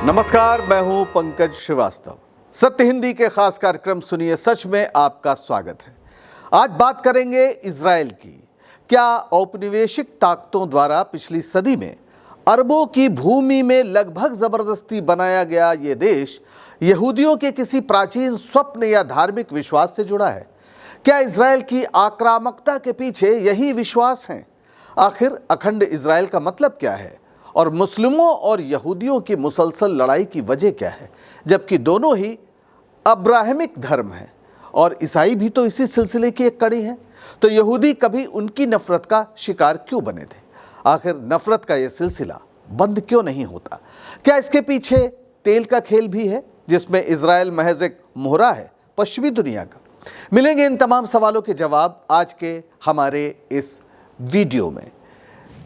नमस्कार, मैं हूं पंकज श्रीवास्तव। सत्य हिंदी के खास कार्यक्रम सुनिए सच में आपका स्वागत है। आज बात करेंगे इजराइल की। क्या औपनिवेशिक ताकतों द्वारा पिछली सदी में अरबों की भूमि में लगभग जबरदस्ती बनाया गया ये देश यहूदियों के किसी प्राचीन स्वप्न या धार्मिक विश्वास से जुड़ा है? क्या इजराइल की आक्रामकता के पीछे यही विश्वास है? आखिर अखंड इजराइल का मतलब क्या है और मुस्लिमों और यहूदियों की मुसलसल लड़ाई की वजह क्या है, जबकि दोनों ही अब्राहमिक धर्म हैं और ईसाई भी तो इसी सिलसिले की एक कड़ी है। तो यहूदी कभी उनकी नफरत का शिकार क्यों बने थे? आखिर नफरत का यह सिलसिला बंद क्यों नहीं होता? क्या इसके पीछे तेल का खेल भी है जिसमें इजराइल महज एक मोहरा है पश्चिमी दुनिया का? मिलेंगे इन तमाम सवालों के जवाब आज के हमारे इस वीडियो में।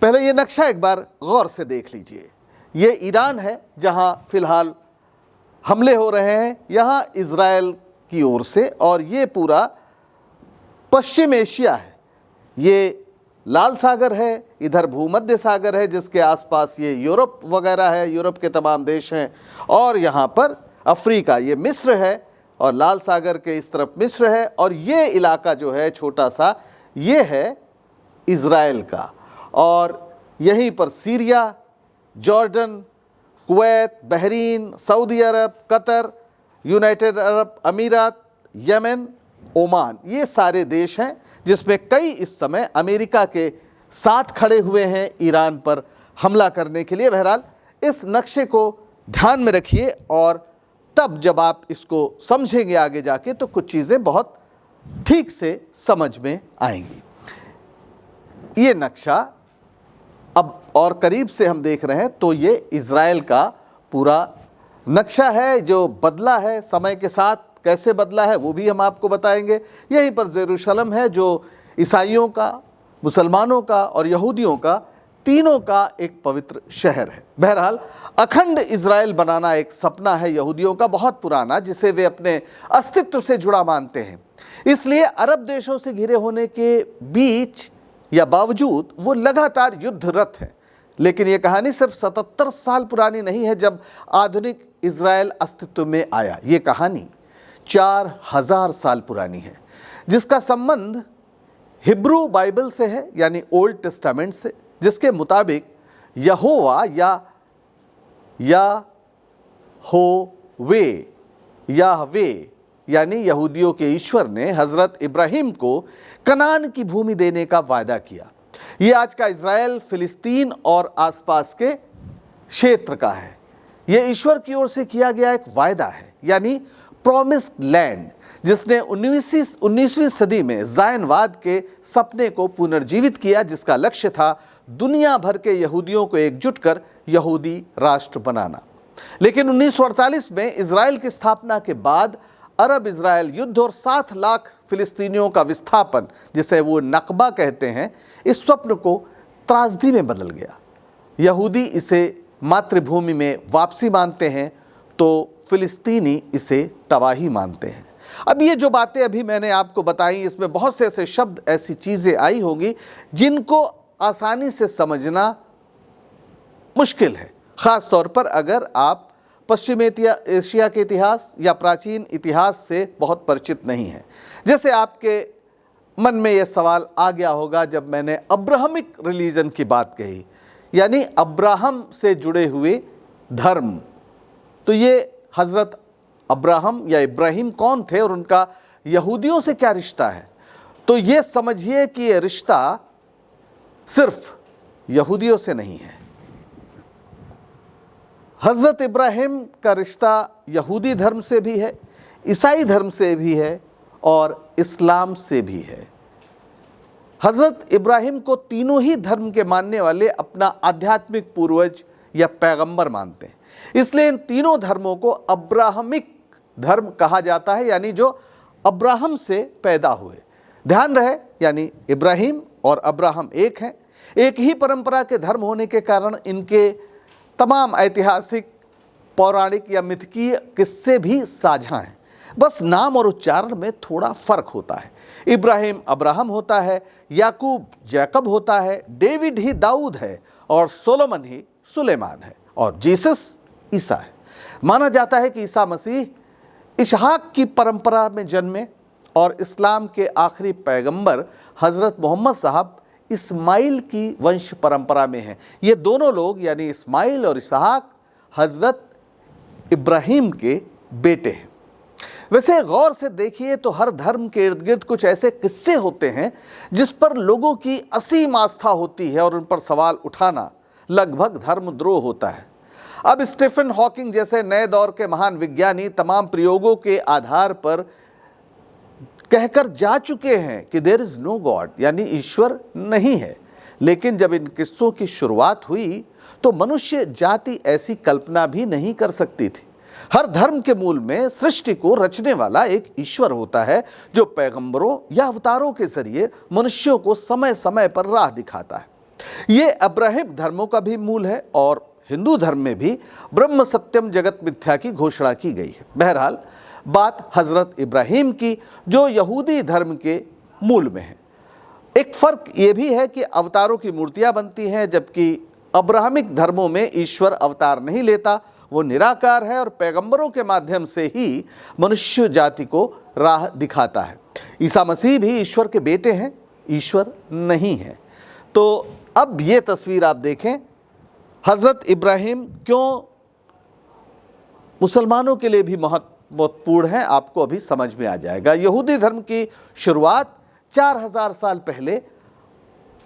पहले ये नक्शा एक बार गौर से देख लीजिए। ये ईरान है जहां फिलहाल हमले हो रहे हैं, यहाँ इजराइल की ओर से, और ये पूरा पश्चिम एशिया है। ये लाल सागर है, इधर भूमध्य सागर है जिसके आसपास ये यूरोप वगैरह है, यूरोप के तमाम देश हैं, और यहाँ पर अफ्रीका, ये मिस्र है, और लाल सागर के इस तरफ मिस्र है, और ये इलाका जो है छोटा सा ये है इजराइल का। और यहीं पर Syria, Jordan, Kuwait, Bahrain, Saudi Arab, Qatar, United Arab Emirates, Yemen, Oman, ये सारे देश हैं जिसमें कई इस समय अमेरिका के साथ खड़े हुए हैं ईरान पर हमला करने के लिए। बहरहाल इस नक्शे को ध्यान में रखिए और तब जब आप इसको समझेंगे आगे जाके तो कुछ चीज़ें बहुत ठीक से समझ में आएंगी। ये नक्शा अब और करीब से हम देख रहे हैं तो ये इजराइल का पूरा नक्शा है जो बदला है समय के साथ। कैसे बदला है वो भी हम आपको बताएंगे। यहीं पर जेरूशलम है जो ईसाइयों का, मुसलमानों का और यहूदियों का, तीनों का एक पवित्र शहर है। बहरहाल अखंड इजराइल बनाना एक सपना है यहूदियों का बहुत पुराना, जिसे वे अपने अस्तित्व से जुड़ा मानते हैं। इसलिए अरब देशों से घिरे होने के बीच या बावजूद वो लगातार युद्धरत है। लेकिन ये कहानी सिर्फ 77 साल पुरानी नहीं है जब आधुनिक इजराइल अस्तित्व में आया। ये कहानी 4000 साल पुरानी है जिसका संबंध हिब्रू बाइबल से है, यानी ओल्ड टेस्टामेंट से, जिसके मुताबिक यहोवा याहवे यानी यहूदियों के ईश्वर ने हजरत इब्राहिम को कनान की भूमि देने का वायदा किया। ये आज का इजराइल, फिलिस्तीन और आसपास के क्षेत्र का है। ये ईश्वर की ओर से किया गया एक वायदा है, यानी प्रॉमिस्ड लैंड, जिसने 19वीं सदी में जायनवाद के सपने को पुनर्जीवित किया, जिसका लक्ष्य था दुनिया भर के यहूदियों को एकजुट कर यहूदी राष्ट्र बनाना। लेकिन 1948 में इजराइल की स्थापना के बाद अरब इजराइल युद्ध और 7 लाख फिलिस्तीनियों का विस्थापन, जिसे वो नकबा कहते हैं, इस स्वप्न को त्रासदी में बदल गया। यहूदी इसे मातृभूमि में वापसी मानते हैं तो फिलिस्तीनी इसे तबाही मानते हैं। अब ये जो बातें अभी मैंने आपको बताई, इसमें बहुत से ऐसे शब्द, ऐसी चीज़ें आई होंगी जिनको आसानी से समझना मुश्किल है, ख़ास तौर पर अगर आप पश्चिमी एशिया के इतिहास या प्राचीन इतिहास से बहुत परिचित नहीं हैं। जैसे आपके मन में यह सवाल आ गया होगा जब मैंने अब्राहमिक रिलीजन की बात कही, यानी अब्राहम से जुड़े हुए धर्म। तो ये हज़रत अब्राहम या इब्राहिम कौन थे और उनका यहूदियों से क्या रिश्ता है? तो ये समझिए कि ये रिश्ता सिर्फ यहूदियों से नहीं है। हज़रत इब्राहिम का रिश्ता यहूदी धर्म से भी है, ईसाई धर्म से भी है और इस्लाम से भी है। हज़रत इब्राहिम को तीनों ही धर्म के मानने वाले अपना आध्यात्मिक पूर्वज या पैगंबर मानते हैं। इसलिए इन तीनों धर्मों को अब्राहमिक धर्म कहा जाता है, यानी जो अब्राहम से पैदा हुए। ध्यान रहे, यानी इब्राहिम और अब्राहम एक हैं। एक ही परंपरा के धर्म होने के कारण इनके तमाम ऐतिहासिक, पौराणिक या मिथकीय किस्से भी साझा हैं। बस नाम और उच्चारण में थोड़ा फर्क होता है। इब्राहिम अब्राहम होता है, याकूब जैकब होता है, डेविड ही दाऊद है और सोलोमन ही सुलेमान है और जीसस ईसा है। माना जाता है कि ईसा मसीह इसहाक की परंपरा में जन्मे और इस्लाम के आखिरी पैगंबर हज़रत मोहम्मद साहब इस्माइल की वंश परंपरा में हैं। ये दोनों लोग यानी इस्माइल और इसहाक हज़रत इब्राहिम के बेटे हैं। वैसे गौर से देखिए तो हर धर्म के इर्द गिर्द कुछ ऐसे किस्से होते हैं जिस पर लोगों की असीम आस्था होती है और उन पर सवाल उठाना लगभग धर्मद्रोह होता है। अब स्टीफन हॉकिंग जैसे नए दौर के महान विज्ञानी तमाम प्रयोगों के आधार पर कहकर जा चुके हैं कि देयर इज नो गॉड, यानी ईश्वर नहीं है। लेकिन जब इन किस्सों की शुरुआत हुई तो मनुष्य जाति ऐसी कल्पना भी नहीं कर सकती थी। हर धर्म के मूल में सृष्टि को रचने वाला एक ईश्वर होता है जो पैगंबरों या अवतारों के जरिए मनुष्यों को समय समय पर राह दिखाता है। ये अब्राहिम धर्मों का भी मूल है और हिंदू धर्म में भी ब्रह्म सत्यम जगत मिथ्या की घोषणा की गई है। बहरहाल बात हजरत इब्राहिम की जो यहूदी धर्म के मूल में है। एक फ़र्क ये भी है कि अवतारों की मूर्तियां बनती हैं, जबकि अब्राहमिक धर्मों में ईश्वर अवतार नहीं लेता, वो निराकार है और पैगंबरों के माध्यम से ही मनुष्य जाति को राह दिखाता है। ईसा मसीह भी ईश्वर के बेटे हैं, ईश्वर नहीं है। तो अब ये तस्वीर आप देखें, हज़रत इब्राहिम क्यों मुसलमानों के लिए भी महत्वपूर्ण है, आपको अभी समझ में आ जाएगा। यहूदी धर्म की शुरुआत 4000 साल पहले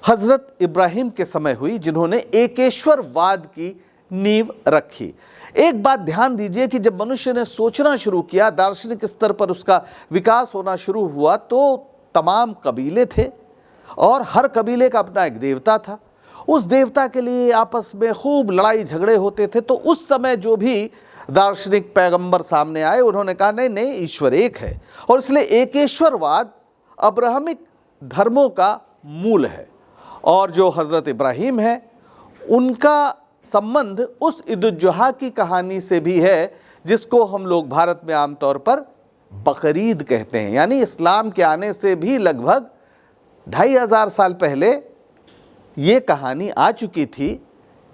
हज़रत इब्राहिम के समय हुई, जिन्होंने एकेश्वरवाद की नींव रखी। एक बात ध्यान दीजिए कि जब मनुष्य ने सोचना शुरू किया, दार्शनिक स्तर पर उसका विकास होना शुरू हुआ, तो तमाम कबीले थे और हर कबीले का अपना एक देवता था। उस देवता के लिए आपस में खूब लड़ाई झगड़े होते थे। तो उस समय जो भी दार्शनिक पैगंबर सामने आए, उन्होंने कहा नहीं नहीं, ईश्वर एक है, और इसलिए एकेश्वरवाद अब्राहमिक धर्मों का मूल है। और जो हज़रत इब्राहिम है, उनका संबंध उस ईद-उल-जुहा की कहानी से भी है जिसको हम लोग भारत में आमतौर पर बकरीद कहते हैं। यानी इस्लाम के आने से भी लगभग 2500 साल पहले ये कहानी आ चुकी थी,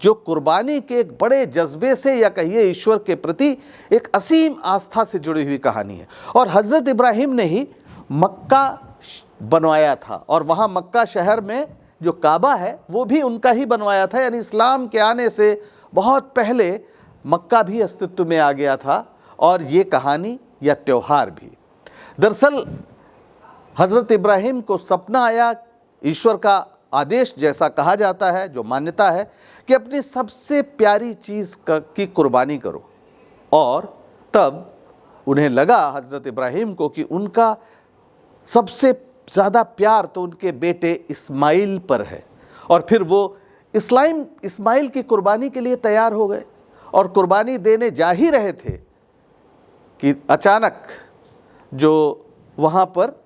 जो कुर्बानी के एक बड़े जज्बे से या कहिए ईश्वर के प्रति एक असीम आस्था से जुड़ी हुई कहानी है। और हज़रत इब्राहिम ने ही मक्का बनवाया था, और वहाँ मक्का शहर में जो काबा है वो भी उनका ही बनवाया था। यानी इस्लाम के आने से बहुत पहले मक्का भी अस्तित्व में आ गया था, और ये कहानी या त्यौहार भी। दरअसल हज़रत इब्राहिम को सपना आया, ईश्वर का आदेश जैसा कहा जाता है, जो मान्यता है कि अपनी सबसे प्यारी चीज़ की कुर्बानी करो। और तब उन्हें लगा हज़रत इब्राहिम को कि उनका सबसे ज़्यादा प्यार तो उनके बेटे इस्माइल पर है, और फिर वो इस्माइल की कुर्बानी के लिए तैयार हो गए और कुर्बानी देने जा ही रहे थे कि अचानक जो वहाँ पर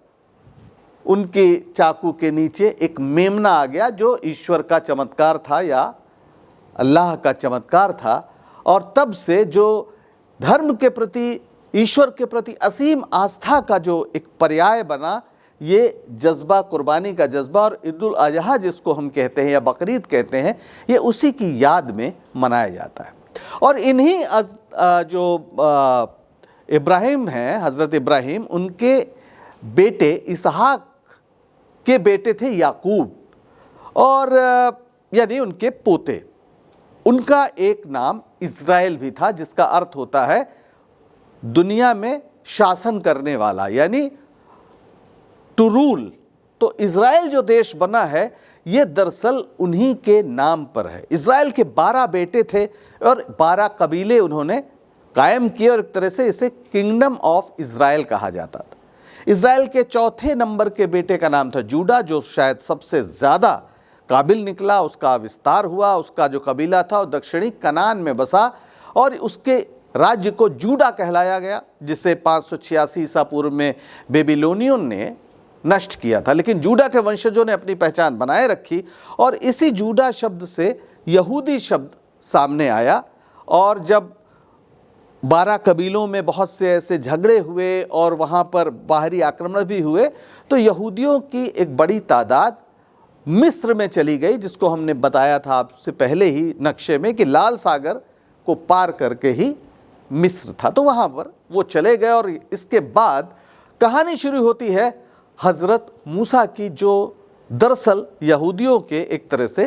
उनके चाकू के नीचे एक मेमना आ गया, जो ईश्वर का चमत्कार था या अल्लाह का चमत्कार था। और तब से जो धर्म के प्रति, ईश्वर के प्रति असीम आस्था का जो एक पर्याय बना, ये जज्बा, कुर्बानी का जज्बा, और ईद-उल-अज़हा जिसको हम कहते हैं या बकरीद कहते हैं, ये उसी की याद में मनाया जाता है। और इन्हीं जो इब्राहिम हैं, हज़रत इब्राहिम, उनके बेटे इसहाक के बेटे थे याकूब, और यानी उनके पोते। उनका एक नाम इज़राइल भी था, जिसका अर्थ होता है दुनिया में शासन करने वाला, यानी टू रूल। तो इज़राइल जो देश बना है, ये दरअसल उन्हीं के नाम पर है। इज़राइल के 12 बेटे थे और 12 कबीले उन्होंने कायम किए, और एक तरह से इसे किंगडम ऑफ इज़राइल कहा जाता था। इज़राइल के चौथे नंबर के बेटे का नाम था जूडा, जो शायद सबसे ज़्यादा काबिल निकला। उसका विस्तार हुआ, उसका जो कबीला था वो दक्षिणी कनान में बसा, और उसके राज्य को जूडा कहलाया गया, जिसे 586 ईसा पूर्व में बेबीलोनियन ने नष्ट किया था। लेकिन जूडा के वंशजों ने अपनी पहचान बनाए रखी, और इसी जूडा शब्द से यहूदी शब्द सामने आया। और जब 12 कबीलों में बहुत से ऐसे झगड़े हुए और वहाँ पर बाहरी आक्रमण भी हुए, तो यहूदियों की एक बड़ी तादाद मिस्र में चली गई, जिसको हमने बताया था आपसे पहले ही नक्शे में कि लाल सागर को पार करके ही मिस्र था। तो वहाँ पर वो चले गए और इसके बाद कहानी शुरू होती है हज़रत मूसा की, जो दरअसल यहूदियों के एक तरह से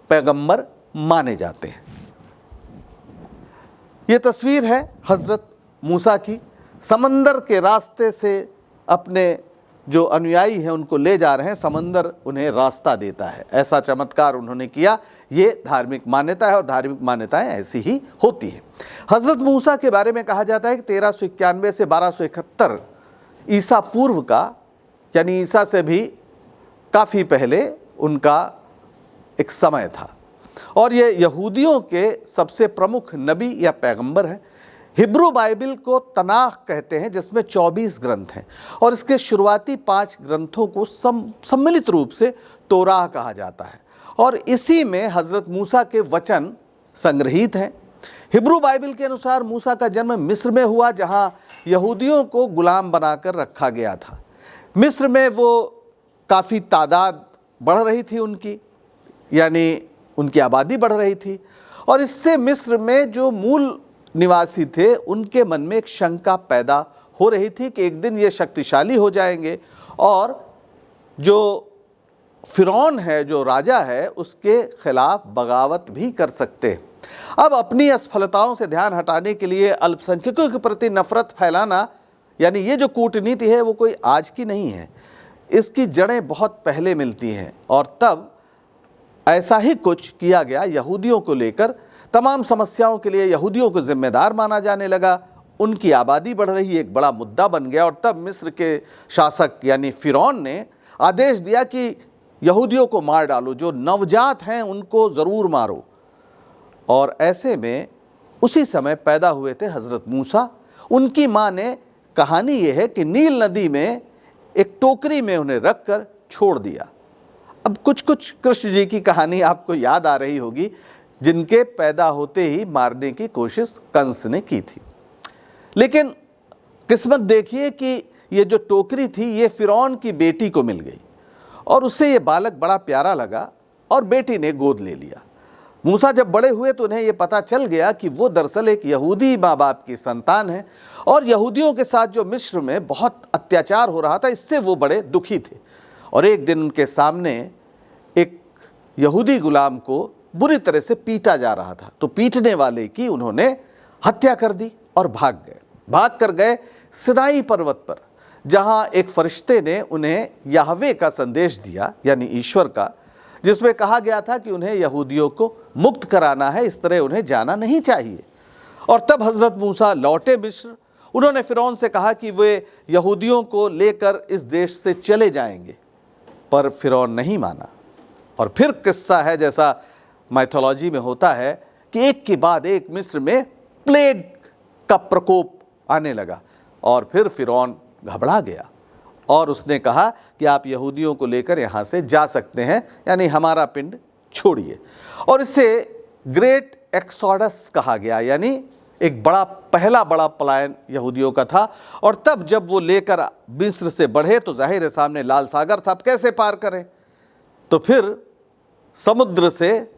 पैगंबर माने जाते हैं। ये तस्वीर है हज़रत मूसा की, समंदर के रास्ते से अपने जो अनुयायी हैं उनको ले जा रहे हैं, समंदर उन्हें रास्ता देता है। ऐसा चमत्कार उन्होंने किया। ये धार्मिक मान्यता है और धार्मिक मान्यताएं ऐसी ही होती हैं। हज़रत मूसा के बारे में कहा जाता है कि 1391 से 1271 ईसा पूर्व का, यानी ईसा से भी काफ़ी पहले उनका एक समय था और ये यहूदियों के सबसे प्रमुख नबी या पैगंबर हैं। हिब्रू बाइबल को तनाख कहते हैं, जिसमें 24 ग्रंथ हैं और इसके शुरुआती 5 ग्रंथों को सम्मिलित रूप से तोराह कहा जाता है और इसी में हज़रत मूसा के वचन संग्रहित हैं। हिब्रू बाइबल के अनुसार मूसा का जन्म मिस्र में हुआ, जहां यहूदियों को गुलाम बनाकर रखा गया था। मिस्र में वो काफ़ी तादाद बढ़ रही थी उनकी, यानी उनकी आबादी बढ़ रही थी और इससे मिस्र में जो मूल निवासी थे उनके मन में एक शंका पैदा हो रही थी कि एक दिन ये शक्तिशाली हो जाएंगे और जो फिरौन है, जो राजा है, उसके खिलाफ बगावत भी कर सकते हैं। अब अपनी असफलताओं से ध्यान हटाने के लिए अल्पसंख्यकों के प्रति नफरत फैलाना, यानी ये जो कूटनीति है वो कोई आज की नहीं है, इसकी जड़ें बहुत पहले मिलती हैं और तब ऐसा ही कुछ किया गया। यहूदियों को लेकर तमाम समस्याओं के लिए यहूदियों को जिम्मेदार माना जाने लगा। उनकी आबादी बढ़ रही एक बड़ा मुद्दा बन गया और तब मिस्र के शासक यानी फिरौन ने आदेश दिया कि यहूदियों को मार डालो, जो नवजात हैं उनको ज़रूर मारो। और ऐसे में उसी समय पैदा हुए थे हज़रत मूसा। उनकी माँ ने, कहानी ये है कि नील नदी में एक टोकरी में उन्हें रखकर छोड़ दिया। अब कुछ कुछ कृष्ण जी की कहानी आपको याद आ रही होगी, जिनके पैदा होते ही मारने की कोशिश कंस ने की थी। लेकिन किस्मत देखिए कि ये जो टोकरी थी ये फिरौन की बेटी को मिल गई और उससे ये बालक बड़ा प्यारा लगा और बेटी ने गोद ले लिया। मूसा जब बड़े हुए तो उन्हें ये पता चल गया कि वो दरअसल एक यहूदी माँ बाप की संतान है और यहूदियों के साथ जो मिस्र में बहुत अत्याचार हो रहा था, इससे वो बड़े दुखी थे। और एक दिन उनके सामने एक यहूदी गुलाम को बुरी तरह से पीटा जा रहा था, तो पीटने वाले की उन्होंने हत्या कर दी और भाग कर गए सिनाई पर्वत पर, जहां एक फरिश्ते ने उन्हें याहवे का संदेश दिया, यानी ईश्वर का, जिसमें कहा गया था कि उन्हें यहूदियों को मुक्त कराना है, इस तरह उन्हें जाना नहीं चाहिए। और तब हज़रत मूसा लौटे मिस्र। उन्होंने फिरौन से कहा कि वे यहूदियों को लेकर इस देश से चले जाएंगे, पर फिरौन नहीं माना। और फिर किस्सा है जैसा माइथोलॉजी में होता है कि एक के बाद एक मिस्र में प्लेग का प्रकोप आने लगा और फिर फिरौन घबरा गया और उसने कहा कि आप यहूदियों को लेकर यहाँ से जा सकते हैं, यानी हमारा पिंड छोड़िए। और इसे ग्रेट एक्सोडस कहा गया, यानी एक पहला बड़ा पलायन यहूदियों का था। और तब जब वो लेकर मिस्र से बढ़े तो जाहिर है सामने लाल सागर था, अब कैसे पार करें? तो फिर समुद्र से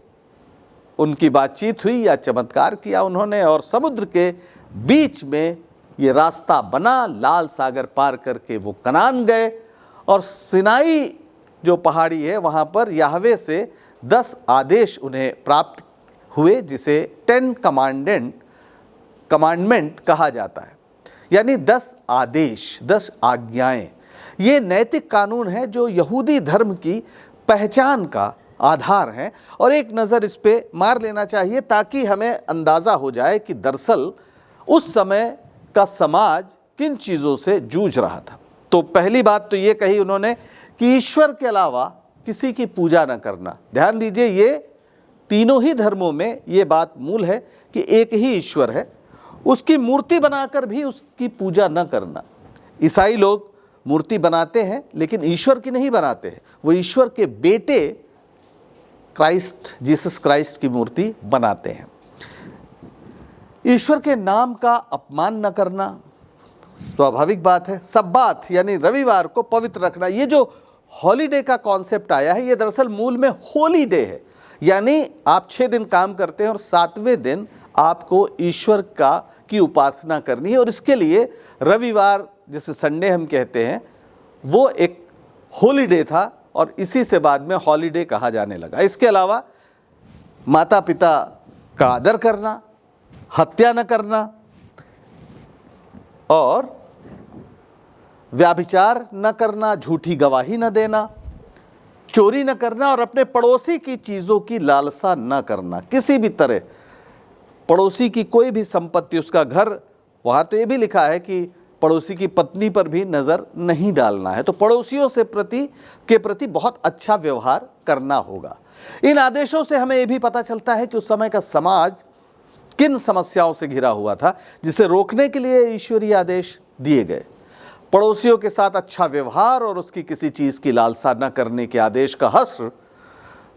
उनकी बातचीत हुई या चमत्कार किया उन्होंने और समुद्र के बीच में ये रास्ता बना, लाल सागर पार करके वो कनान गए। और सिनाई जो पहाड़ी है वहाँ पर याहवे से 10 आदेश उन्हें प्राप्त हुए, जिसे 10 कमांडमेंट कहा जाता है, यानी 10 आदेश, 10 आज्ञाएं। ये नैतिक कानून है जो यहूदी धर्म की पहचान का आधार है और एक नज़र इस पे मार लेना चाहिए ताकि हमें अंदाज़ा हो जाए कि दरअसल उस समय का समाज किन चीज़ों से जूझ रहा था। तो पहली बात तो ये कही उन्होंने कि ईश्वर के अलावा किसी की पूजा न करना। ध्यान दीजिए, ये तीनों ही धर्मों में ये बात मूल है कि एक ही ईश्वर है, उसकी मूर्ति बनाकर भी उसकी पूजा न करना। ईसाई लोग मूर्ति बनाते हैं लेकिन ईश्वर की नहीं बनाते हैं, वो ईश्वर के बेटे जीसस क्राइस्ट की मूर्ति बनाते हैं। ईश्वर के नाम का अपमान न करना स्वाभाविक बात है। सब्बात यानी रविवार को पवित्र रखना, ये जो हॉलीडे का कॉन्सेप्ट आया है ये दरअसल मूल में होली डे है, यानी आप 6 दिन काम करते हैं और 7वें दिन आपको ईश्वर का की उपासना करनी है। और इसके लिए रविवार, जिसे संडे हम कहते हैं, वो एक हॉलीडे था और इसी से बाद में हॉलीडे कहा जाने लगा। इसके अलावा माता पिता का आदर करना, हत्या न करना और व्यभिचार न करना, झूठी गवाही न देना, चोरी न करना और अपने पड़ोसी की चीज़ों की लालसा न करना। किसी भी तरह पड़ोसी की कोई भी संपत्ति, उसका घर, वहाँ तो ये भी लिखा है कि पड़ोसी की पत्नी पर भी नज़र नहीं डालना है। तो पड़ोसियों से के प्रति बहुत अच्छा व्यवहार करना होगा। इन आदेशों से हमें ये भी पता चलता है कि उस समय का समाज किन समस्याओं से घिरा हुआ था, जिसे रोकने के लिए ईश्वरीय आदेश दिए गए। पड़ोसियों के साथ अच्छा व्यवहार और उसकी किसी चीज़ की लालसा न करने के आदेश का हश्र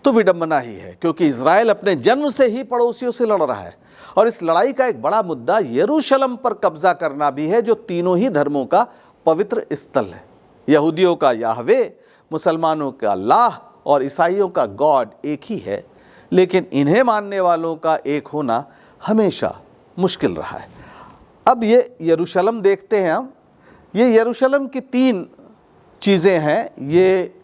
तो विडंबना ही है, क्योंकि इज़राइल अपने जन्म से ही पड़ोसियों से लड़ रहा है। और इस लड़ाई का एक बड़ा मुद्दा यरूशलेम पर कब्जा करना भी है, जो तीनों ही धर्मों का पवित्र स्थल है। यहूदियों का याहवे, मुसलमानों का अल्लाह और ईसाइयों का गॉड एक ही है, लेकिन इन्हें मानने वालों का एक होना हमेशा मुश्किल रहा है। अब ये यरूशलेम देखते हैं हम। ये यरूशलेम की 3 चीज़ें हैं, ये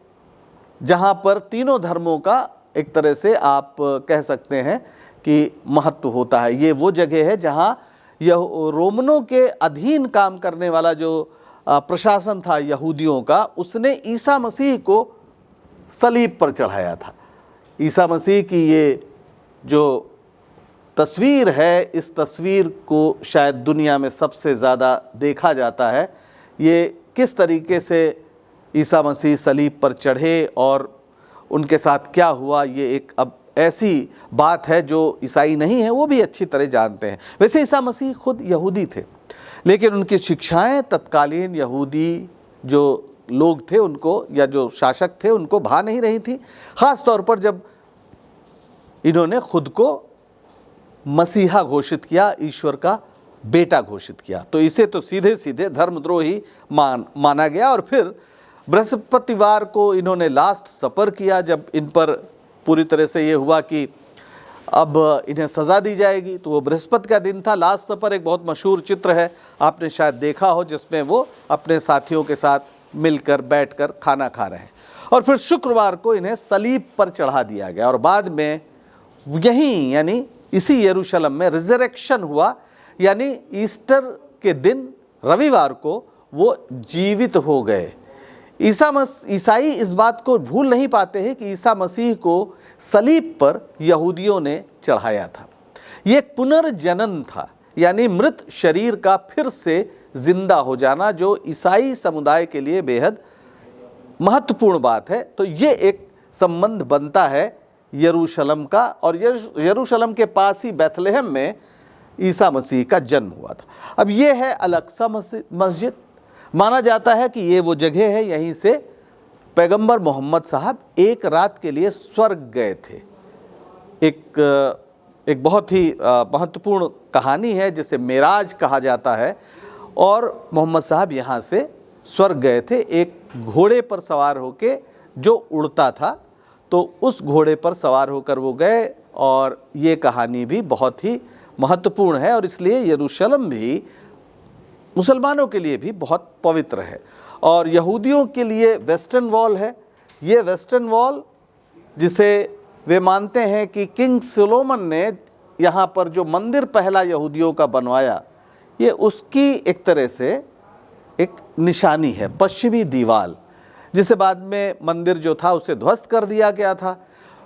जहाँ पर तीनों धर्मों का एक तरह से आप कह सकते हैं कि महत्व होता है। ये वो जगह है जहाँ यह रोमनों के अधीन काम करने वाला जो प्रशासन था यहूदियों का, उसने ईसा मसीह को सलीब पर चढ़ाया था। ईसा मसीह की ये जो तस्वीर है, इस तस्वीर को शायद दुनिया में सबसे ज़्यादा देखा जाता है। ये किस तरीके से ईसा मसीह सलीब पर चढ़े और उनके साथ क्या हुआ, ये एक अब ऐसी बात है जो ईसाई नहीं है वो भी अच्छी तरह जानते हैं। वैसे ईसा मसीह खुद यहूदी थे, लेकिन उनकी शिक्षाएं तत्कालीन यहूदी जो लोग थे उनको, या जो शासक थे उनको भा नहीं रही थी। ख़ास तौर पर जब इन्होंने खुद को मसीहा घोषित किया, ईश्वर का बेटा घोषित किया, तो इसे तो सीधे सीधे धर्मद्रोही माना गया। और फिर बृहस्पतिवार को इन्होंने लास्ट सपर किया, जब इन पर पूरी तरह से ये हुआ कि अब इन्हें सज़ा दी जाएगी। तो वो बृहस्पति का दिन था। लास्ट सपर एक बहुत मशहूर चित्र है, आपने शायद देखा हो, जिसमें वो अपने साथियों के साथ मिलकर बैठकर खाना खा रहे हैं। और फिर शुक्रवार को इन्हें सलीब पर चढ़ा दिया गया और बाद में यहीं यानी इसी यरूशलेम में रिजरेक्शन हुआ, यानी ईस्टर के दिन रविवार को वो जीवित हो गए। ईसाई इस बात को भूल नहीं पाते हैं कि ईसा मसीह को सलीब पर यहूदियों ने चढ़ाया था। ये एक पुनर्जनन था, यानी मृत शरीर का फिर से जिंदा हो जाना, जो ईसाई समुदाय के लिए बेहद महत्वपूर्ण बात है। तो ये एक संबंध बनता है यरूशलेम का, और यरूशलेम के पास ही बैथलेहम में ईसा मसीह का जन्म हुआ था। अब ये है अल-अक्सा मस्जिद। माना जाता है कि ये वो जगह है, यहीं से पैगंबर मोहम्मद साहब एक रात के लिए स्वर्ग गए थे। एक बहुत ही महत्वपूर्ण कहानी है जिसे मेराज कहा जाता है, और मोहम्मद साहब यहाँ से स्वर्ग गए थे एक घोड़े पर सवार होके जो उड़ता था। तो उस घोड़े पर सवार होकर वो गए, और ये कहानी भी बहुत ही महत्वपूर्ण है, और इसलिए यरूशलेम भी मुसलमानों के लिए भी बहुत पवित्र है। और यहूदियों के लिए वेस्टर्न वॉल है। ये वेस्टर्न वॉल, जिसे वे मानते हैं कि किंग सोलोमन ने यहाँ पर जो मंदिर पहला यहूदियों का बनवाया, ये उसकी एक तरह से एक निशानी है। पश्चिमी दीवार, जिसे बाद में मंदिर जो था उसे ध्वस्त कर दिया गया था,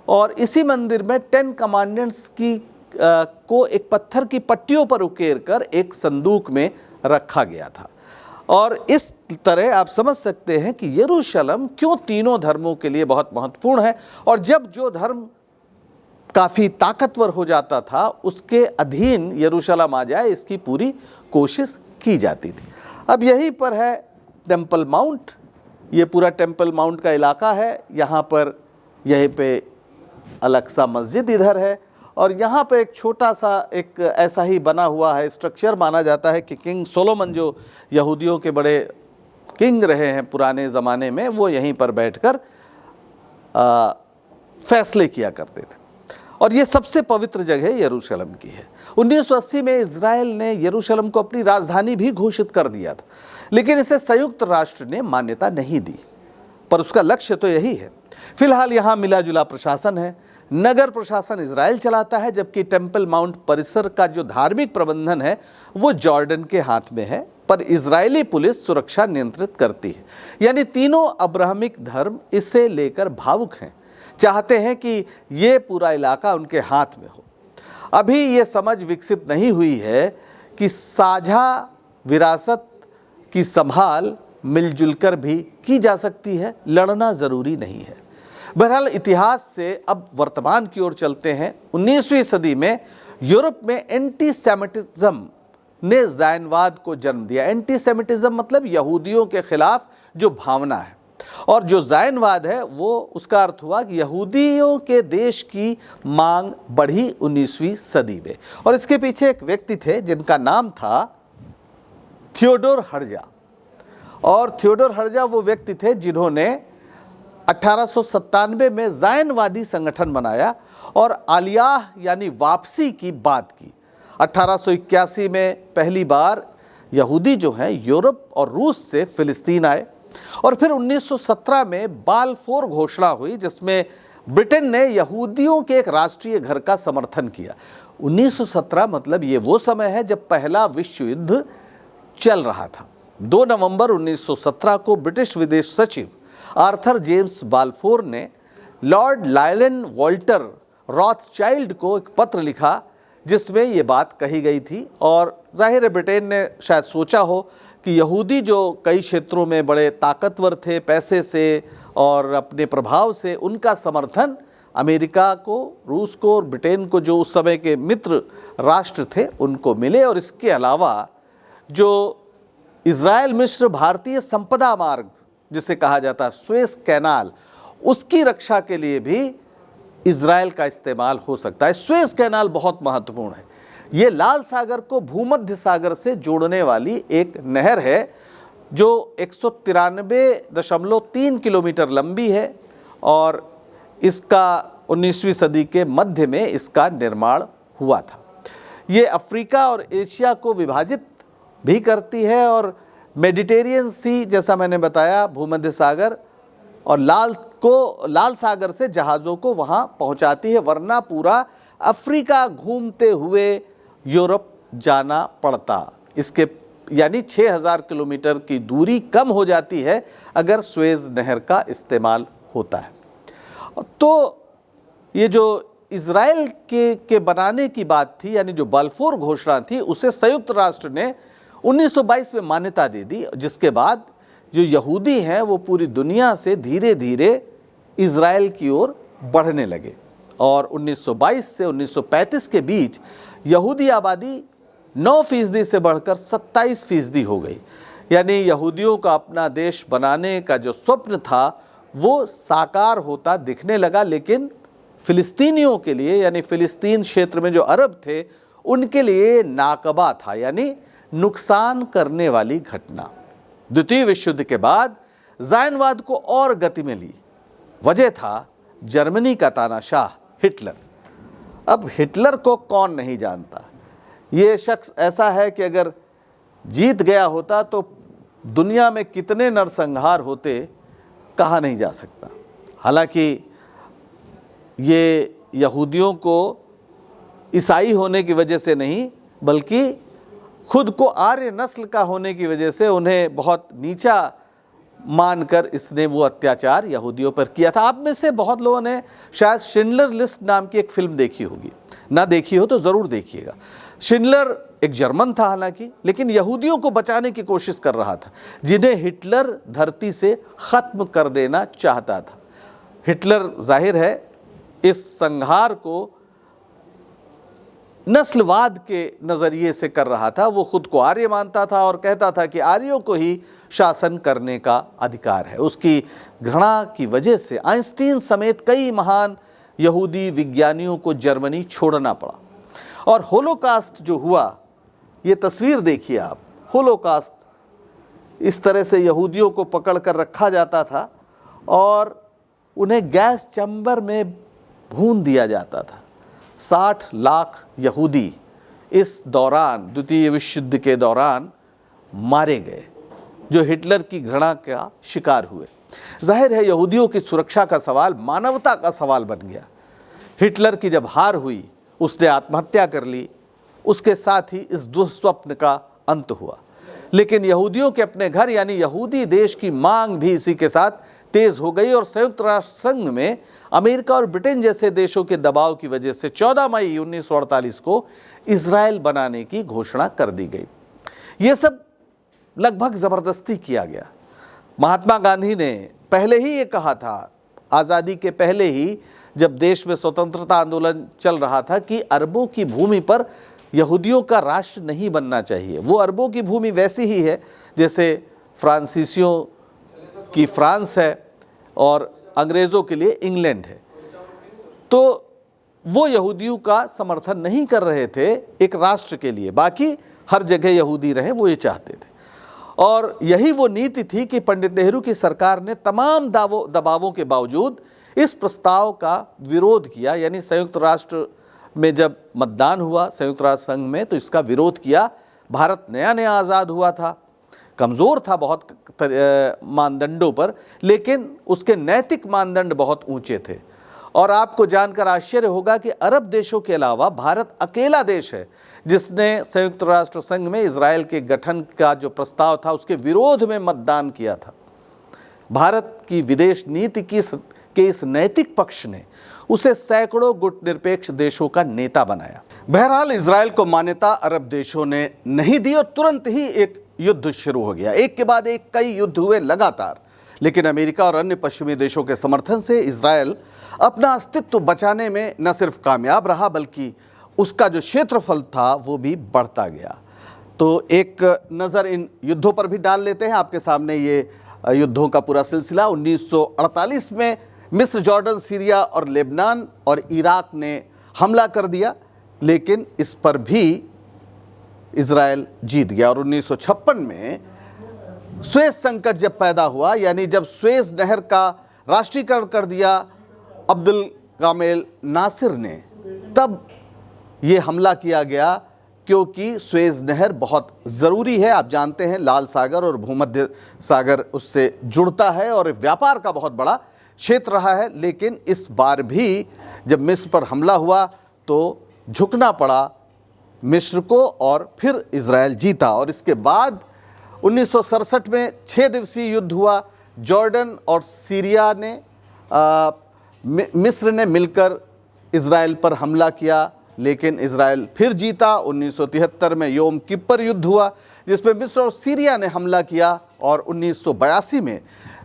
और इसी मंदिर में 10 कमांडेंट्स की को एक पत्थर की पट्टियों पर उकेर कर एक संदूक में रखा गया था। और इस तरह आप समझ सकते हैं कि यरूशलेम क्यों तीनों धर्मों के लिए बहुत महत्वपूर्ण है। और जब जो धर्म काफ़ी ताकतवर हो जाता था, उसके अधीन यरूशलेम आ जाए, इसकी पूरी कोशिश की जाती थी। अब यहीं पर है टेम्पल माउंट। ये पूरा टेम्पल माउंट का इलाका है। यहाँ पर यहीं पे अल-अक्सा मस्जिद इधर है, और यहाँ पे एक छोटा सा एक ऐसा ही बना हुआ है स्ट्रक्चर। माना जाता है कि किंग सोलोमन, जो यहूदियों के बड़े किंग रहे हैं पुराने ज़माने में, वो यहीं पर बैठकर फैसले किया करते थे। और ये सबसे पवित्र जगह यरूशलेम की है। 1980 में इजराइल ने यरूशलेम को अपनी राजधानी भी घोषित कर दिया था, लेकिन इसे संयुक्त राष्ट्र ने मान्यता नहीं दी, पर उसका लक्ष्य तो यही है। फिलहाल यहाँ मिला जुला प्रशासन है। नगर प्रशासन इजराइल चलाता है, जबकि टेम्पल माउंट परिसर का जो धार्मिक प्रबंधन है वो जॉर्डन के हाथ में है, पर इजरायली पुलिस सुरक्षा नियंत्रित करती है। यानी तीनों अब्राहमिक धर्म इसे लेकर भावुक हैं, चाहते हैं कि ये पूरा इलाका उनके हाथ में हो। अभी ये समझ विकसित नहीं हुई है कि साझा विरासत की संभाल मिलजुल कर भी की जा सकती है, लड़ना ज़रूरी नहीं है। बहरहाल इतिहास से अब वर्तमान की ओर चलते हैं। 19वीं सदी में यूरोप में एंटीसेमिटिज्म ने ज़ायनवाद को जन्म दिया। एंटीसेमिटिज्म मतलब यहूदियों के खिलाफ जो भावना है, और जो ज़ायनवाद है वो उसका अर्थ हुआ कि यहूदियों के देश की मांग बढ़ी 19वीं सदी में। और इसके पीछे एक व्यक्ति थे जिनका नाम था थियोडोर हर्जा। और थियोडोर हर्जा वो व्यक्ति थे जिन्होंने 1897 में ज़ायनवादी संगठन बनाया और आलियाह यानी वापसी की बात की। 1881 में पहली बार यहूदी जो हैं यूरोप और रूस से फिलिस्तीन आए, और फिर 1917 में बालफोर घोषणा हुई जिसमें ब्रिटेन ने यहूदियों के एक राष्ट्रीय घर का समर्थन किया। 1917 मतलब ये वो समय है जब पहला विश्व युद्ध चल रहा था। 2 नवंबर 1917 को ब्रिटिश विदेश सचिव आर्थर जेम्स बालफोर ने लॉर्ड लायलन वॉल्टर रॉथचाइल्ड को एक पत्र लिखा जिसमें ये बात कही गई थी। और जाहिर है ब्रिटेन ने शायद सोचा हो कि यहूदी जो कई क्षेत्रों में बड़े ताकतवर थे पैसे से और अपने प्रभाव से, उनका समर्थन अमेरिका को, रूस को और ब्रिटेन को, जो उस समय के मित्र राष्ट्र थे, उनको मिले। और इसके अलावा जो इजराइल मिस्र भारतीय संपदा मार्ग जिसे कहा जाता है सुएज कैनाल, उसकी रक्षा के लिए भी इजराइल का इस्तेमाल हो सकता है। सुएज कैनाल बहुत महत्वपूर्ण है। ये लाल सागर को भूमध्य सागर से जोड़ने वाली एक नहर है जो 193.3 किलोमीटर लंबी है, और इसका 19वीं सदी के मध्य में इसका निर्माण हुआ था। ये अफ्रीका और एशिया को विभाजित भी करती है, और मेडिटेरियन सी जैसा मैंने बताया भूमध्य सागर, और लाल सागर से जहाज़ों को वहाँ पहुँचाती है, वरना पूरा अफ्रीका घूमते हुए यूरोप जाना पड़ता। इसके यानी 6000 किलोमीटर की दूरी कम हो जाती है अगर सुएज नहर का इस्तेमाल होता है। तो ये जो इजराइल के बनाने की बात थी, यानी जो बाल्फोर घोषणा थी, उसे संयुक्त राष्ट्र ने 1922 में मान्यता दे दी, जिसके बाद जो यहूदी हैं वो पूरी दुनिया से धीरे धीरे इजराइल की ओर बढ़ने लगे। और 1922 से 1935 के बीच यहूदी आबादी 9% से बढ़कर 27% हो गई। यानी यहूदियों का अपना देश बनाने का जो स्वप्न था वो साकार होता दिखने लगा, लेकिन फिलिस्तीनियों के लिए, यानी फिलिस्तीन क्षेत्र में जो अरब थे, उनके लिए नाकबा था, यानी नुकसान करने वाली घटना। द्वितीय विश्व युद्ध के बाद ज़ायनवाद को और गति में ली। वजह था जर्मनी का तानाशाह हिटलर। अब हिटलर को कौन नहीं जानता। ये शख्स ऐसा है कि अगर जीत गया होता तो दुनिया में कितने नरसंहार होते कहा नहीं जा सकता। हालांकि ये यहूदियों को ईसाई होने की वजह से नहीं, बल्कि खुद को आर्य नस्ल का होने की वजह से उन्हें बहुत नीचा मानकर इसने वो अत्याचार यहूदियों पर किया था। आप में से बहुत लोगों ने शायद शिंडलर लिस्ट नाम की एक फिल्म देखी होगी, ना देखी हो तो ज़रूर देखिएगा। शिंडलर एक जर्मन था हालांकि, लेकिन यहूदियों को बचाने की कोशिश कर रहा था, जिन्हें हिटलर धरती से ख़त्म कर देना चाहता था। हिटलर जाहिर है इस संहार को नस्लवाद के नज़रिए से कर रहा था। वो खुद को आर्य मानता था और कहता था कि आर्यों को ही शासन करने का अधिकार है। उसकी घृणा की वजह से आइंस्टीन समेत कई महान यहूदी विज्ञानियों को जर्मनी छोड़ना पड़ा। और होलोकास्ट जो हुआ, ये तस्वीर देखिए आप, होलोकास्ट इस तरह से यहूदियों को पकड़ कर रखा जाता था और उन्हें गैस चैम्बर में भून दिया जाता था। 60 लाख यहूदी इस दौरान, द्वितीय विश्व युद्ध के दौरान मारे गए, जो हिटलर की घृणा का शिकार हुए। जाहिर है यहूदियों की सुरक्षा का सवाल मानवता का सवाल बन गया। हिटलर की जब हार हुई, उसने आत्महत्या कर ली, उसके साथ ही इस दुस्वप्न का अंत हुआ। लेकिन यहूदियों के अपने घर यानी यहूदी देश की मांग भी इसी के साथ तेज हो गई और संयुक्त राष्ट्र संघ में अमेरिका और ब्रिटेन जैसे देशों के दबाव की वजह से 14 मई 1948 को इजराइल बनाने की घोषणा कर दी गई। ये सब लगभग जबरदस्ती किया गया। महात्मा गांधी ने पहले ही ये कहा था, आज़ादी के पहले ही जब देश में स्वतंत्रता आंदोलन चल रहा था, कि अरबों की भूमि पर यहूदियों का राष्ट्र नहीं बनना चाहिए। वो अरबों की भूमि वैसी ही है जैसे फ्रांसीसियों की फ्रांस है और अंग्रेज़ों के लिए इंग्लैंड है। तो वो यहूदियों का समर्थन नहीं कर रहे थे एक राष्ट्र के लिए, बाकी हर जगह यहूदी रहे, वो ये चाहते थे। और यही वो नीति थी कि पंडित नेहरू की सरकार ने तमाम दबावों के बावजूद इस प्रस्ताव का विरोध किया। यानी संयुक्त राष्ट्र में जब मतदान हुआ संयुक्त राष्ट्र संघ में, तो इसका विरोध किया। भारत नया नया आज़ाद हुआ था, कमज़ोर था बहुत मानदंडों पर, लेकिन उसके नैतिक मानदंड बहुत ऊंचे थे। और आपको जानकर आश्चर्य होगा कि अरब देशों के अलावा भारत अकेला देश है जिसने संयुक्त राष्ट्र संघ में इजराइल के गठन का जो प्रस्ताव था उसके विरोध में मतदान किया था। भारत की विदेश नीति के इस नैतिक पक्ष ने उसे सैकड़ों गुटनिरपेक्ष देशों का नेता बनाया। बहरहाल इजराइल को मान्यता अरब देशों ने नहीं दी और तुरंत ही एक युद्ध शुरू हो गया। एक के बाद एक कई युद्ध हुए लगातार, लेकिन अमेरिका और अन्य पश्चिमी देशों के समर्थन से इजराइल अपना अस्तित्व बचाने में न सिर्फ कामयाब रहा, बल्कि उसका जो क्षेत्रफल था वो भी बढ़ता गया। तो एक नज़र इन युद्धों पर भी डाल लेते हैं। आपके सामने ये युद्धों का पूरा सिलसिला। 1948 में मिस्र, जॉर्डन, सीरिया और लेबनान और इराक ने हमला कर दिया, लेकिन इस पर भी इजराइल जीत गया। और 1956 में स्वेज संकट जब पैदा हुआ, यानी जब स्वेज नहर का राष्ट्रीयकरण कर दिया अब्दुल कामिल नासिर ने, तब ये हमला किया गया, क्योंकि स्वेज नहर बहुत ज़रूरी है। आप जानते हैं लाल सागर और भूमध्य सागर उससे जुड़ता है और व्यापार का बहुत बड़ा क्षेत्र रहा है। लेकिन इस बार भी जब मिस्र पर हमला हुआ तो झुकना पड़ा मिस्र को और फिर इजराइल जीता। और इसके बाद 1967 में 6 दिवसीय युद्ध हुआ। जॉर्डन और सीरिया ने मिस्र ने मिलकर इजराइल पर हमला किया, लेकिन इजराइल फिर जीता। 1973 में योम किप्पर युद्ध हुआ जिसमें मिस्र और सीरिया ने हमला किया। और 1982 में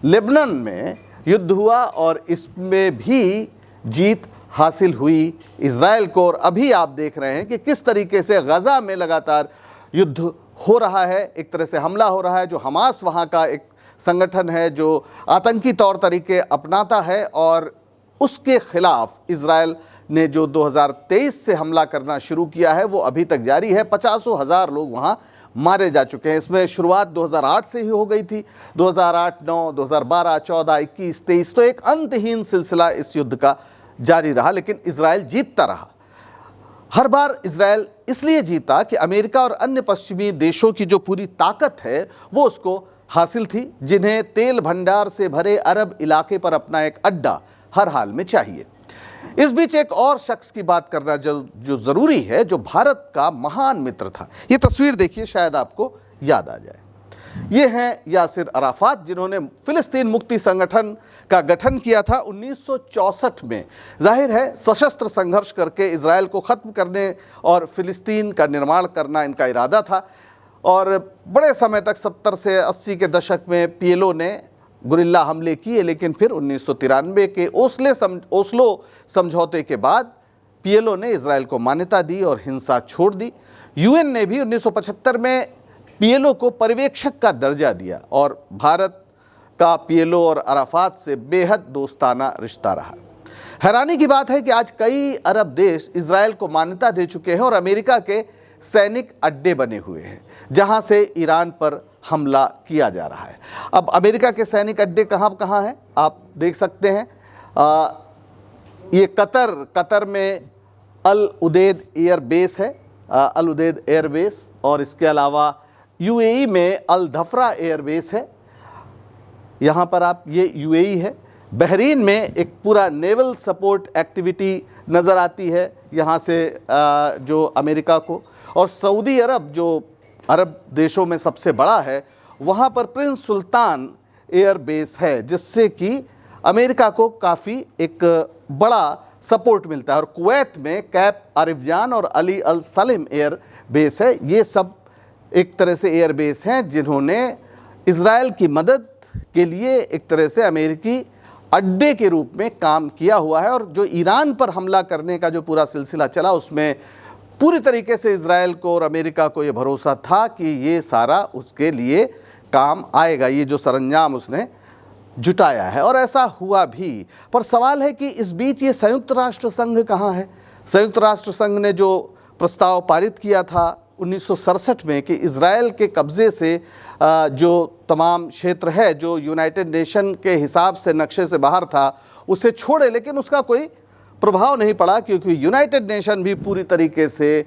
लेबनान में युद्ध हुआ और इसमें भी जीत हासिल हुई इजराइल को। और अभी आप देख रहे हैं कि किस तरीके से गज़ा में लगातार युद्ध हो रहा है, एक तरह से हमला हो रहा है। जो हमास वहाँ का एक संगठन है जो आतंकी तौर तरीके अपनाता है, और उसके खिलाफ इजराइल ने जो 2023 से हमला करना शुरू किया है वो अभी तक जारी है। 50,000 लोग वहाँ मारे जा चुके हैं। इसमें शुरुआत 2008 से ही हो गई थी। 2008, 9, 2012, 14, 21, 23, तो एक अंतहीन सिलसिला इस युद्ध का जारी रहा, लेकिन इजराइल जीतता रहा। हर बार इजराइल इसलिए जीता कि अमेरिका और अन्य पश्चिमी देशों की जो पूरी ताकत है वो उसको हासिल थी, जिन्हें तेल भंडार से भरे अरब इलाके पर अपना एक अड्डा हर हाल में चाहिए। इस बीच एक और शख्स की बात करना जो ज़रूरी है, जो भारत का महान मित्र था। ये तस्वीर देखिए, शायद आपको याद आ जाए। ये हैं यासिर अराफात, जिन्होंने फिलिस्तीन मुक्ति संगठन का गठन किया था 1964 में। जाहिर है सशस्त्र संघर्ष करके इजराइल को ख़त्म करने और फिलिस्तीन का निर्माण करना इनका इरादा था। और बड़े समय तक 70 से 80 के दशक में पीएलओ ने गुरिल्ला हमले किए, लेकिन फिर 1993 के ओस्लो समझौते के बाद पीएलओ ने इजराइल को मान्यता दी और हिंसा छोड़ दी। यूएन ने भी 1975 में पीएलओ को पर्यवेक्षक का दर्जा दिया और भारत का पीएलओ और अराफात से बेहद दोस्ताना रिश्ता रहा। हैरानी की बात है कि आज कई अरब देश इजराइल को मान्यता दे चुके हैं और अमेरिका के सैनिक अड्डे बने हुए हैं जहां से ईरान पर हमला किया जा रहा है। अब अमेरिका के सैनिक अड्डे कहां हैं आप देख सकते हैं। ये कतर में अल उदेद एयर बेस है, अल उदेद एयर बेस, और इसके अलावा यूएई में अल धफरा एयर बेस है। यहाँ पर आप ये यूएई है। बहरीन में एक पूरा नेवल सपोर्ट एक्टिविटी नज़र आती है यहाँ से जो अमेरिका को, और सऊदी अरब जो अरब देशों में सबसे बड़ा है, वहाँ पर प्रिंस सुल्तान एयर बेस है, जिससे कि अमेरिका को काफ़ी एक बड़ा सपोर्ट मिलता है। और कुवैत में कैप आरिफजान और अली अल सलिम एयर बेस है। ये सब एक तरह से एयर बेस हैं जिन्होंने इज़राइल की मदद के लिए एक तरह से अमेरिकी अड्डे के रूप में काम किया हुआ है। और जो ईरान पर हमला करने का जो पूरा सिलसिला चला, उसमें पूरी तरीके से इज़राइल को और अमेरिका को ये भरोसा था कि ये सारा उसके लिए काम आएगा, ये जो सरंजाम उसने जुटाया है, और ऐसा हुआ भी। पर सवाल है कि इस बीच ये संयुक्त राष्ट्र संघ कहाँ है? संयुक्त राष्ट्र संघ ने जो प्रस्ताव पारित किया था 1967 में कि इज़राइल के कब्ज़े से जो तमाम क्षेत्र है जो यूनाइटेड नेशन के हिसाब से नक्शे से बाहर था, उसे छोड़े, लेकिन उसका कोई प्रभाव नहीं पड़ा, क्योंकि यूनाइटेड नेशन भी पूरी तरीके से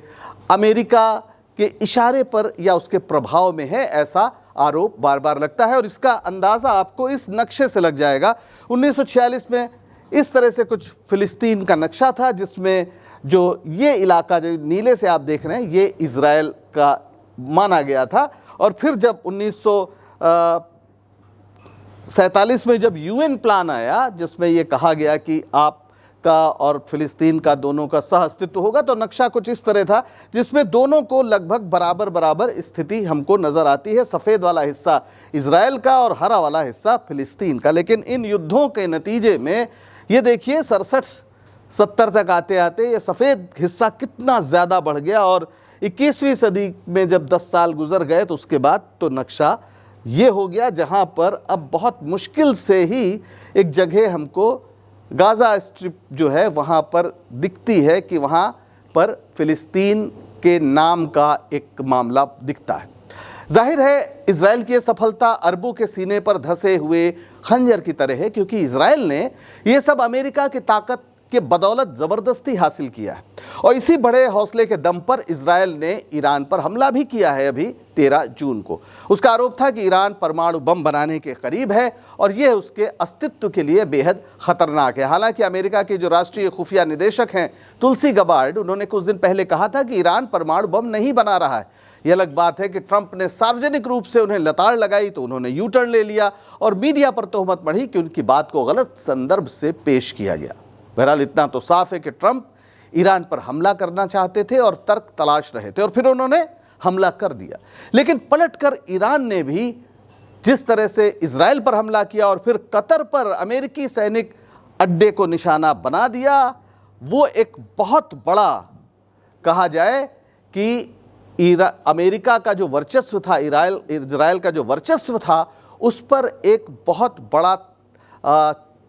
अमेरिका के इशारे पर या उसके प्रभाव में है, ऐसा आरोप बार बार लगता है। और इसका अंदाज़ा आपको इस नक्शे से लग जाएगा। 1946 में इस तरह से कुछ फ़िलिस्तीन का नक्शा था, जिसमें जो ये इलाका जो नीले से आप देख रहे हैं, ये इज़राइल का माना गया था। और फिर जब 1947 में जब यूएन प्लान आया, जिसमें ये कहा गया कि आपका और फ़िलिस्तीन का दोनों का सह अस्तित्व होगा, तो नक्शा कुछ इस तरह था, जिसमें दोनों को लगभग बराबर बराबर स्थिति हमको नज़र आती है। सफ़ेद वाला हिस्सा इज़राइल का और हरा वाला हिस्सा फ़िलिस्तीन का। लेकिन इन युद्धों के नतीजे में ये देखिए 67-70 तक आते आते ये सफ़ेद हिस्सा कितना ज़्यादा बढ़ गया, और 21वीं सदी में जब 10 साल गुजर गए तो उसके बाद तो नक्शा ये हो गया, जहाँ पर अब बहुत मुश्किल से ही एक जगह हमको गाज़ा स्ट्रिप जो है वहाँ पर दिखती है कि वहाँ पर फ़िलिस्तीन के नाम का एक मामला दिखता है। जाहिर है इज़राइल की ये सफलता अरबों के सीने पर धंसे हुए खंजर की तरह है, क्योंकि इज़राइल ने ये सब अमेरिका की ताकत के बदौलत ज़बरदस्ती हासिल किया है। और इसी बड़े हौसले के दम पर इज़राइल ने ईरान पर हमला भी किया है अभी 13 जून को। उसका आरोप था कि ईरान परमाणु बम बनाने के करीब है और यह उसके अस्तित्व के लिए बेहद ख़तरनाक है। हालांकि अमेरिका के जो राष्ट्रीय खुफिया निदेशक हैं तुलसी गबार्ड, उन्होंने कुछ दिन पहले कहा था कि ईरान परमाणु बम नहीं बना रहा है। यह अलग बात है कि ट्रंप ने सार्वजनिक रूप से उन्हें लताड़ लगाई तो उन्होंने यू टर्न ले लिया और मीडिया पर तोहमत मढ़ी कि उनकी बात को गलत संदर्भ से पेश किया गया। बहरहाल इतना तो साफ है कि ट्रंप ईरान पर हमला करना चाहते थे और तर्क तलाश रहे थे, और फिर उन्होंने हमला कर दिया। लेकिन पलटकर ईरान ने भी जिस तरह से इजराइल पर हमला किया और फिर कतर पर अमेरिकी सैनिक अड्डे को निशाना बना दिया, वो एक बहुत बड़ा कहा जाए कि अमेरिका का जो वर्चस्व था, इजराइल का जो वर्चस्व था, उस पर एक बहुत बड़ा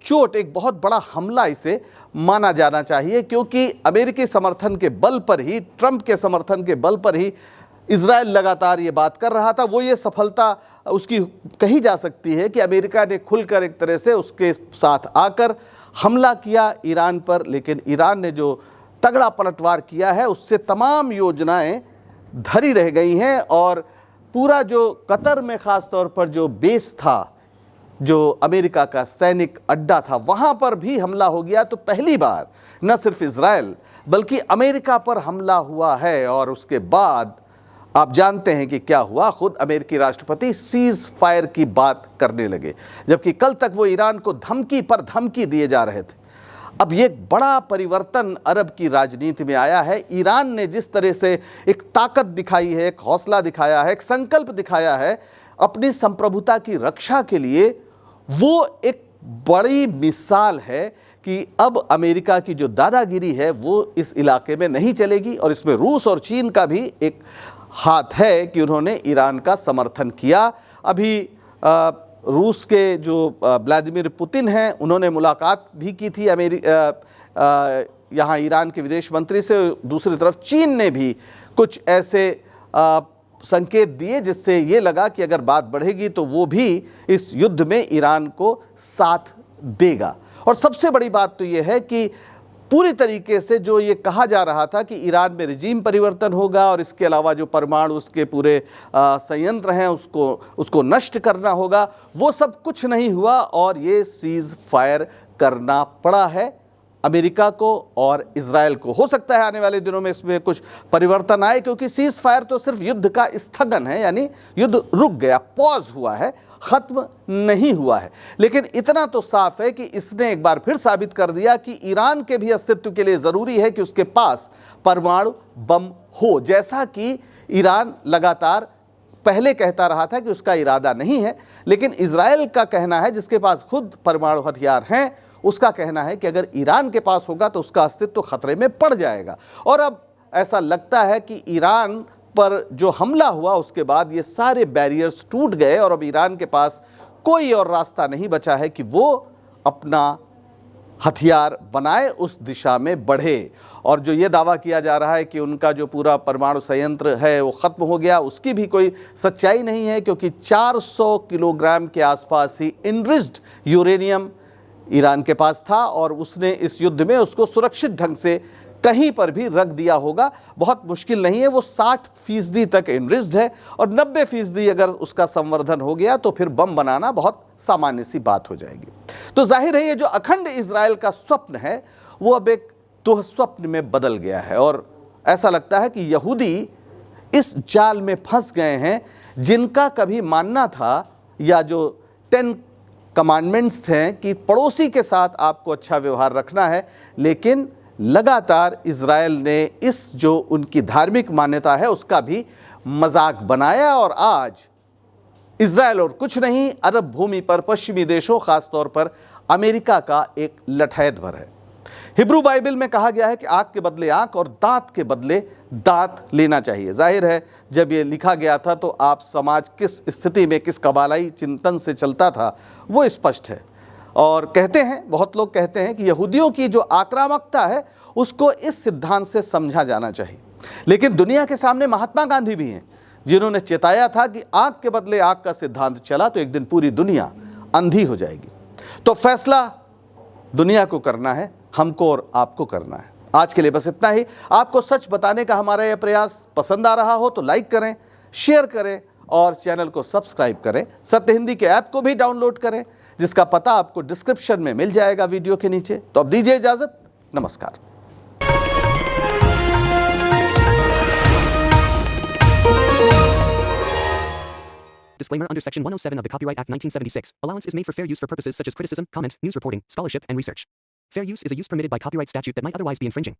चोट, एक बहुत बड़ा हमला इसे माना जाना चाहिए। क्योंकि अमेरिकी समर्थन के बल पर ही, ट्रंप के समर्थन के बल पर ही इजराइल लगातार ये बात कर रहा था। वो ये सफलता उसकी कही जा सकती है कि अमेरिका ने खुलकर एक तरह से उसके साथ आकर हमला किया ईरान पर। लेकिन ईरान ने जो तगड़ा पलटवार किया है उससे तमाम योजनाएं धरी रह गई हैं, और पूरा जो कतर में ख़ास तौर पर जो बेस था, जो अमेरिका का सैनिक अड्डा था, वहाँ पर भी हमला हो गया। तो पहली बार न सिर्फ इजराइल बल्कि अमेरिका पर हमला हुआ है। और उसके बाद आप जानते हैं कि क्या हुआ, खुद अमेरिकी राष्ट्रपति सीज फायर की बात करने लगे, जबकि कल तक वो ईरान को धमकी पर धमकी दिए जा रहे थे। अब ये बड़ा परिवर्तन अरब की राजनीति में आया है। ईरान ने जिस तरह से एक ताकत दिखाई है, एक हौसला दिखाया है, एक संकल्प दिखाया है अपनी संप्रभुता की रक्षा के लिए, वो एक बड़ी मिसाल है कि अब अमेरिका की जो दादागिरी है वो इस इलाके में नहीं चलेगी। और इसमें रूस और चीन का भी एक हाथ है कि उन्होंने ईरान का समर्थन किया। अभी रूस के जो व्लादिमीर पुतिन हैं, उन्होंने मुलाकात भी की थी यहाँ ईरान के विदेश मंत्री से। दूसरी तरफ चीन ने भी कुछ ऐसे संकेत दिए जिससे ये लगा कि अगर बात बढ़ेगी तो वो भी इस युद्ध में ईरान को साथ देगा। और सबसे बड़ी बात तो ये है कि पूरी तरीके से जो ये कहा जा रहा था कि ईरान में रिजीम परिवर्तन होगा और इसके अलावा जो परमाणु उसके पूरे संयंत्र हैं उसको नष्ट करना होगा, वो सब कुछ नहीं हुआ और ये सीज फायर करना पड़ा है अमेरिका को और इजराइल को। हो सकता है आने वाले दिनों में इसमें कुछ परिवर्तन आए, क्योंकि सीज फायर तो सिर्फ युद्ध का स्थगन है, यानी युद्ध रुक गया, पॉज हुआ है, खत्म नहीं हुआ है। लेकिन इतना तो साफ है कि इसने एक बार फिर साबित कर दिया कि ईरान के भी अस्तित्व के लिए जरूरी है कि उसके पास परमाणु बम हो, जैसा कि ईरान लगातार पहले कहता रहा था कि उसका इरादा नहीं है। लेकिन इजराइल का कहना है, जिसके पास खुद परमाणु हथियार हैं, उसका कहना है कि अगर ईरान के पास होगा तो उसका अस्तित्व खतरे में पड़ जाएगा। और अब ऐसा लगता है कि ईरान पर जो हमला हुआ उसके बाद ये सारे बैरियर्स टूट गए और अब ईरान के पास कोई और रास्ता नहीं बचा है कि वो अपना हथियार बनाए, उस दिशा में बढ़े। और जो ये दावा किया जा रहा है कि उनका जो पूरा परमाणु संयंत्र है वो ख़त्म हो गया, उसकी भी कोई सच्चाई नहीं है, क्योंकि 400 किलोग्राम के आसपास ही इनरिच्ड यूरेनियम ईरान के पास था और उसने इस युद्ध में उसको सुरक्षित ढंग से कहीं पर भी रख दिया होगा। बहुत मुश्किल नहीं है, वो 60% तक इनरिच्ड है और 90% अगर उसका संवर्धन हो गया तो फिर बम बनाना बहुत सामान्य सी बात हो जाएगी। तो जाहिर है ये जो अखंड इजराइल का स्वप्न है वो अब एक दुःस्वप्न में बदल गया है और ऐसा लगता है कि यहूदी इस जाल में फंस गए हैं जिनका कभी मानना था, या जो 10 कमांडमेंट्स हैं कि पड़ोसी के साथ आपको अच्छा व्यवहार रखना है, लेकिन लगातार इजराइल ने इस जो उनकी धार्मिक मान्यता है उसका भी मजाक बनाया और आज इजराइल और कुछ नहीं, अरब भूमि पर पश्चिमी देशों खासतौर पर अमेरिका का एक लठैत भर है। हिब्रू बाइबल में कहा गया है कि आंख के बदले आंख और दांत के बदले दांत लेना चाहिए। जाहिर है जब ये लिखा गया था तो आप समाज किस स्थिति में, किस कबालाई चिंतन से चलता था वो स्पष्ट है। और कहते हैं, बहुत लोग कहते हैं कि यहूदियों की जो आक्रामकता है उसको इस सिद्धांत से समझा जाना चाहिए। लेकिन दुनिया के सामने महात्मा गांधी भी हैं जिन्होंने चेताया था कि आंख के बदले आंख का सिद्धांत चला तो एक दिन पूरी दुनिया अंधी हो जाएगी। तो फैसला दुनिया को करना है, हमको और आपको करना है। आज के लिए बस इतना ही। आपको सच बताने का हमारा यह प्रयास पसंद आ रहा हो तो लाइक करें, शेयर करें और चैनल को सब्सक्राइब करें। सत्य हिंदी के ऐप को भी डाउनलोड करें, जिसका पता आपको डिस्क्रिप्शन में मिल जाएगा वीडियो के नीचे। तो अब दीजिए इजाजत, नमस्कार। Disclaimer under Section 107 of the Copyright Act 1976. Allowance is made for fair use for purposes such as criticism, comment, news reporting, scholarship, and research. Fair use is a use permitted by copyright statute that might otherwise be infringing.